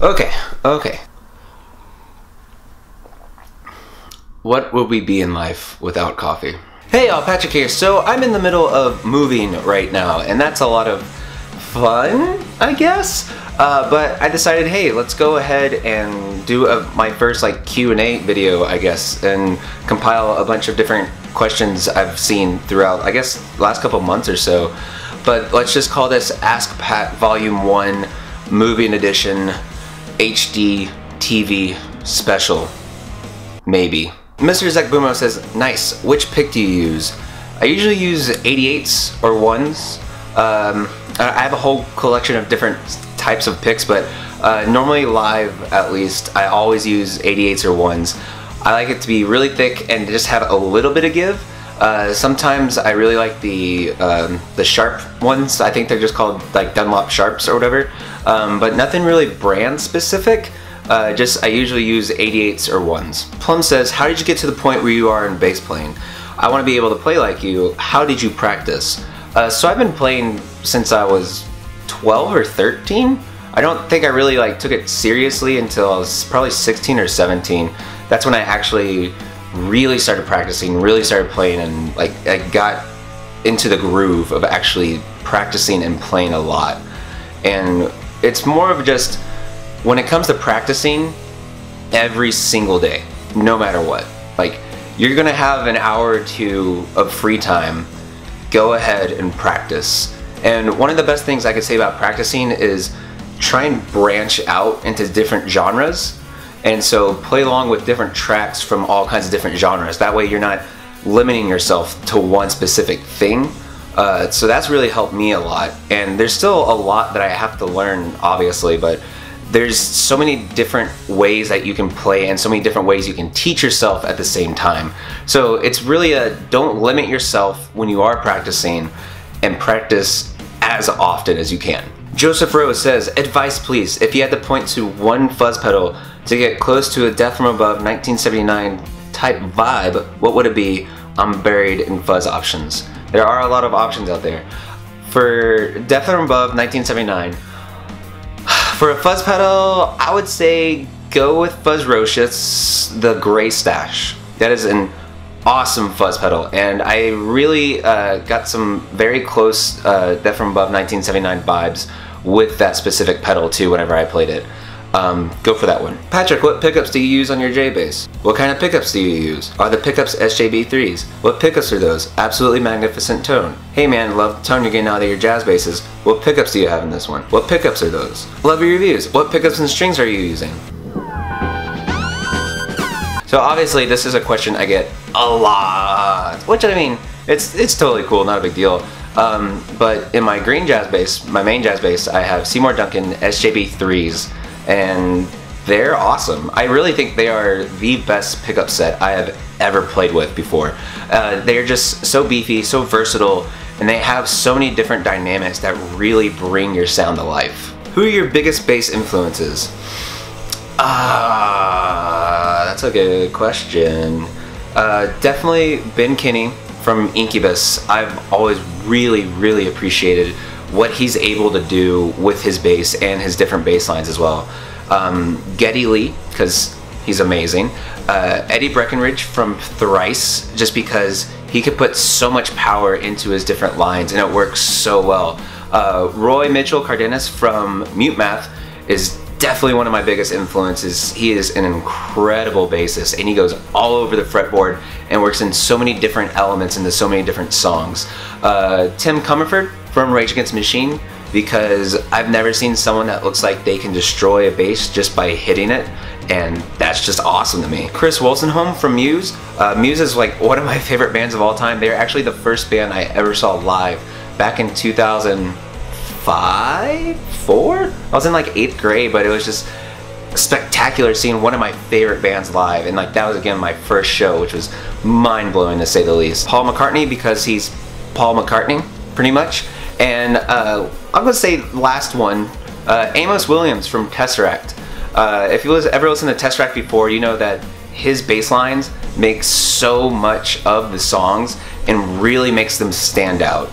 Okay. What would we be in life without coffee? Hey y'all, Patrick here. So I'm in the middle of moving right now, and that's a lot of fun, I guess. But I decided, hey, let's go ahead and do my first like Q&A video, I guess, and compile a bunch of different questions I've seen throughout, I guess, the last couple months or so. But let's just call this Ask Pat Volume 1 Moving Edition HD TV Special. Maybe. Mr. Zekbumo says, nice, which pick do you use? I usually use 88s or 1s. I have a whole collection of different types of picks, but normally live, at least, I always use 88s or 1s. I like it to be really thick and just have a little bit of give. Sometimes I really like the sharp ones. I think they're just called like Dunlop Sharps or whatever, but nothing really brand specific. I usually use 88s or 1s. Plum says, how did you get to the point where you are in bass playing? I want to be able to play like you. How did you practice? So I've been playing since I was 12 or 13. I don't think I really like took it seriously until I was probably 16 or 17. That's when I actually really started practicing, really started playing, and like I got into the groove of actually practicing and playing a lot. And it's more of just, when it comes to practicing, every single day, no matter what. Like, you're gonna have an hour or two of free time, go ahead and practice. And one of the best things I could say about practicing is try and branch out into different genres. And so play along with different tracks from all kinds of different genres. That way you're not limiting yourself to one specific thing. So that's really helped me a lot. And there's still a lot that I have to learn, obviously, but there's so many different ways that you can play and so many different ways you can teach yourself at the same time. So it's really don't limit yourself when you are practicing, and practice as often as you can. Joseph Rose says, advice please, if you had to point to one fuzz pedal to get close to a Death from Above 1979 type vibe, what would it be? I'm buried in fuzz options. There are a lot of options out there. For Death from Above 1979, for a fuzz pedal, I would say go with Fuzzrocious, the Gray Stash. That is an awesome fuzz pedal, and I really got some very close Death from Above 1979 vibes with that specific pedal too whenever I played it. Go for that one. Patrick, what pickups do you use on your J-Bass? What kind of pickups do you use? Are the pickups SJB3s? What pickups are those? Absolutely magnificent tone. Hey man, love the tone you're getting out of your jazz basses. What pickups do you have in this one? What pickups are those? Love your reviews. What pickups and strings are you using? So obviously this is a question I get a lot, which I mean, it's totally cool, not a big deal. But in my green jazz bass, my main jazz bass, I have Seymour Duncan SJB3s, and they're awesome. I really think they are the best pickup set I have ever played with before. They're just so beefy, so versatile, and they have so many different dynamics that really bring your sound to life. Who are your biggest bass influences? That's a good question. Definitely Ben Kinney from Incubus. I've always really appreciated what he's able to do with his bass and his different bass lines as well. Geddy Lee, because he's amazing. Eddie Breckenridge from Thrice, just because he could put so much power into his different lines and it works so well. Roy Mitchell Cardenas from Mute Math is definitely one of my biggest influences. He is an incredible bassist, and he goes all over the fretboard and works in so many different elements into so many different songs. Tim Comerford from Rage Against the Machine, because I've never seen someone that looks like they can destroy a bass just by hitting it, and that's just awesome to me. Chris Wolstenholme from Muse. Muse is like one of my favorite bands of all time. They're actually the first band I ever saw live back in 2005, 4? I was in like 8th grade, but it was just spectacular seeing one of my favorite bands live, and like that was again my first show, which was mind-blowing to say the least. Paul McCartney, because he's Paul McCartney pretty much. And I'm gonna say last one, Amos Williams from Tesseract. If you ever listened to Tesseract before, you know that his bass lines make so much of the songs and really makes them stand out.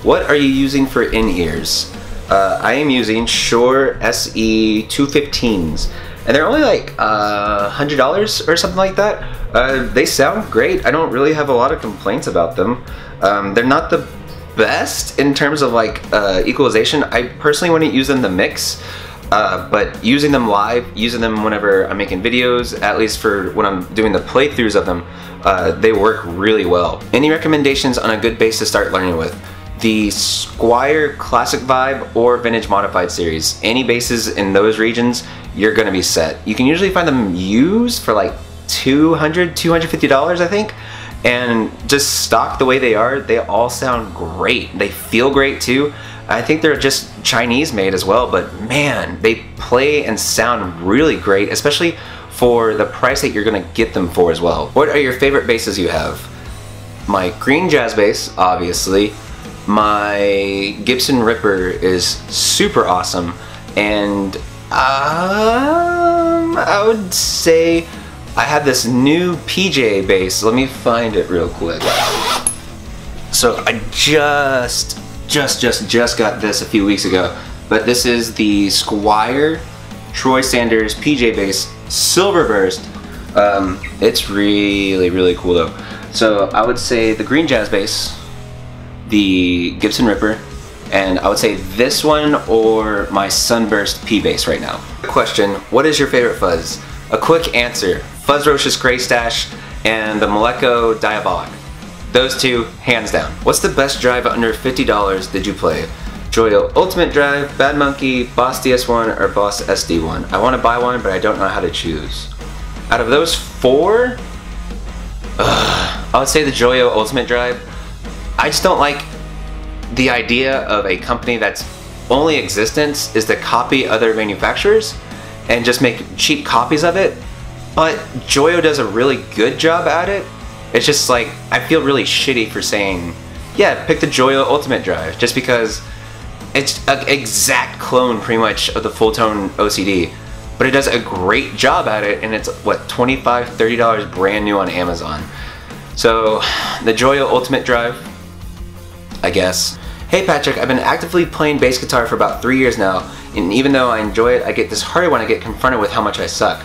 What are you using for in-ears? I am using Shure SE 215s, and they're only like $100 or something like that. They sound great. I don't really have a lot of complaints about them. They're not the best in terms of like equalization. I personally wouldn't use them to mix, but using them live, using them whenever I'm making videos, at least for when I'm doing the playthroughs of them, they work really well. Any recommendations on a good bass to start learning with? The Squier Classic Vibe or Vintage Modified series. Any basses in those regions, you're gonna be set. You can usually find them used for like $200, $250, I think. And just stock the way they are, they all sound great. They feel great too. I think they're just Chinese made as well, but man, they play and sound really great, especially for the price that you're gonna get them for as well. What are your favorite basses you have? My green jazz bass, obviously. My Gibson Ripper is super awesome, and I would say I have this new PJ bass. Let me find it real quick. So I just got this a few weeks ago, but this is the Squier Troy Sanders PJ bass Silver Burst. It's really cool though. So I would say the green jazz bass, the Gibson Ripper, and I would say this one or my Sunburst P bass right now. Question, what is your favorite fuzz? A quick answer, Fuzz Roche's Cray Stash and the Maleko Diabolic. Those two, hands down. What's the best drive under $50 did you play? Joyo Ultimate Drive, Bad Monkey, Boss DS1, or Boss SD1? I want to buy one, but I don't know how to choose. Out of those four, I would say the Joyo Ultimate Drive. I just don't like the idea of a company that's only existence is to copy other manufacturers and just make cheap copies of it. But Joyo does a really good job at it. It's just like, I feel really shitty for saying, yeah, pick the Joyo Ultimate Drive, just because it's an exact clone pretty much of the Fulltone OCD, but it does a great job at it, and it's what, $25, $30 brand new on Amazon. So the Joyo Ultimate Drive, I guess. Hey Patrick, I've been actively playing bass guitar for about 3 years now, and even though I enjoy it, I get disheartened when I get confronted with how much I suck.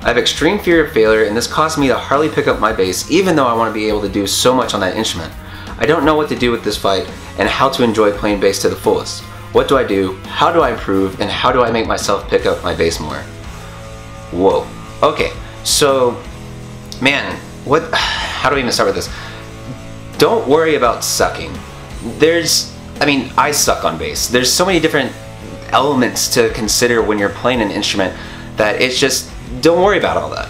I have extreme fear of failure, and this causes me to hardly pick up my bass, even though I want to be able to do so much on that instrument. I don't know what to do with this fight, and how to enjoy playing bass to the fullest. What do I do? How do I improve? And how do I make myself pick up my bass more? Whoa. Okay, so, man, how do we even start with this? Don't worry about sucking. I suck on bass. There's so many different elements to consider when you're playing an instrument that it's just, don't worry about all that.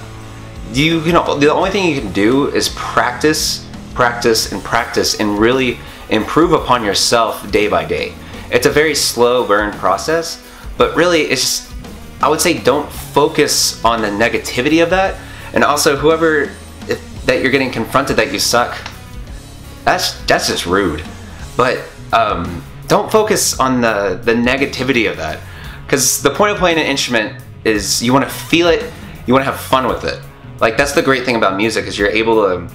The only thing you can do is practice, and really improve upon yourself day by day. It's a very slow burn process, but really it's just, I would say don't focus on the negativity of that, and also whoever that you're getting confronted that you suck, that's just rude. But don't focus on the negativity of that, because the point of playing an instrument is you want to feel it, you want to have fun with it. Like, that's the great thing about music, is you're able to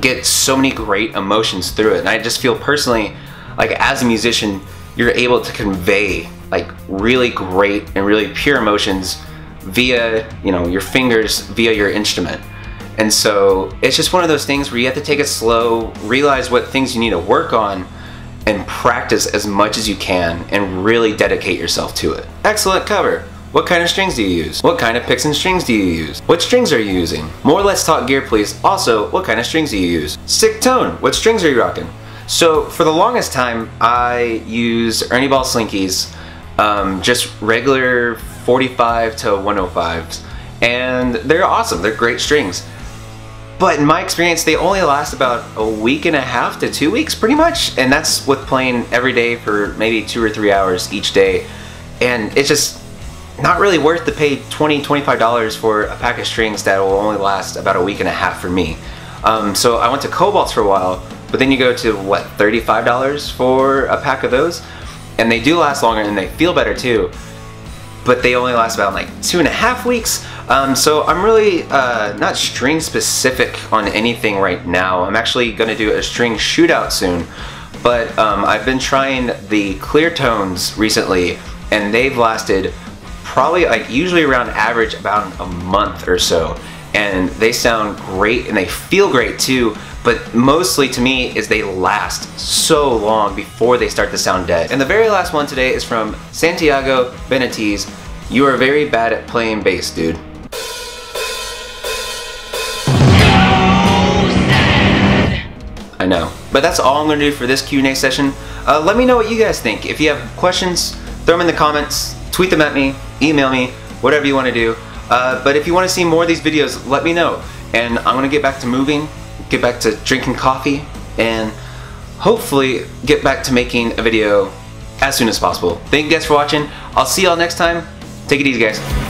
get so many great emotions through it. And I just feel personally, like, as a musician, you're able to convey like really great and really pure emotions via, your fingers, via your instrument. And so it's just one of those things where you have to take it slow, realize what things you need to work on, and practice as much as you can and really dedicate yourself to it. Excellent cover. What kind of strings do you use? What kind of picks and strings do you use? What strings are you using? More Let's Talk gear please. Also, what kind of strings do you use? Sick tone. What strings are you rocking? So for the longest time, I used Ernie Ball Slinkies, just regular 45 to 105s, and they're awesome. They're great strings. But in my experience, they only last about a week and a half to 2 weeks, pretty much. And that's with playing every day for maybe 2 or 3 hours each day. And it's just not really worth to pay $20, $25 for a pack of strings that will only last about a week and a half for me. So I went to Cobalts for a while, but then you go to, what, $35 for a pack of those? And they do last longer and they feel better too. But they only last about like 2.5 weeks. So I'm really not string specific on anything right now. I'm actually gonna do a string shootout soon. but I've been trying the clear tones recently, and they've lasted probably like usually around average about a month or so, and they sound great and they feel great too, but mostly to me is they last so long before they start to sound dead. And the very last one today is from Santiago Benitez. You are very bad at playing bass, dude. I know. But that's all I'm going to do for this Q&A session. Let me know what you guys think. If you have questions, throw them in the comments, tweet them at me, email me, whatever you want to do. But if you want to see more of these videos, let me know. And I'm going to get back to moving, get back to drinking coffee, and hopefully get back to making a video as soon as possible. Thank you guys for watching. I'll see y'all next time. Take it easy, guys.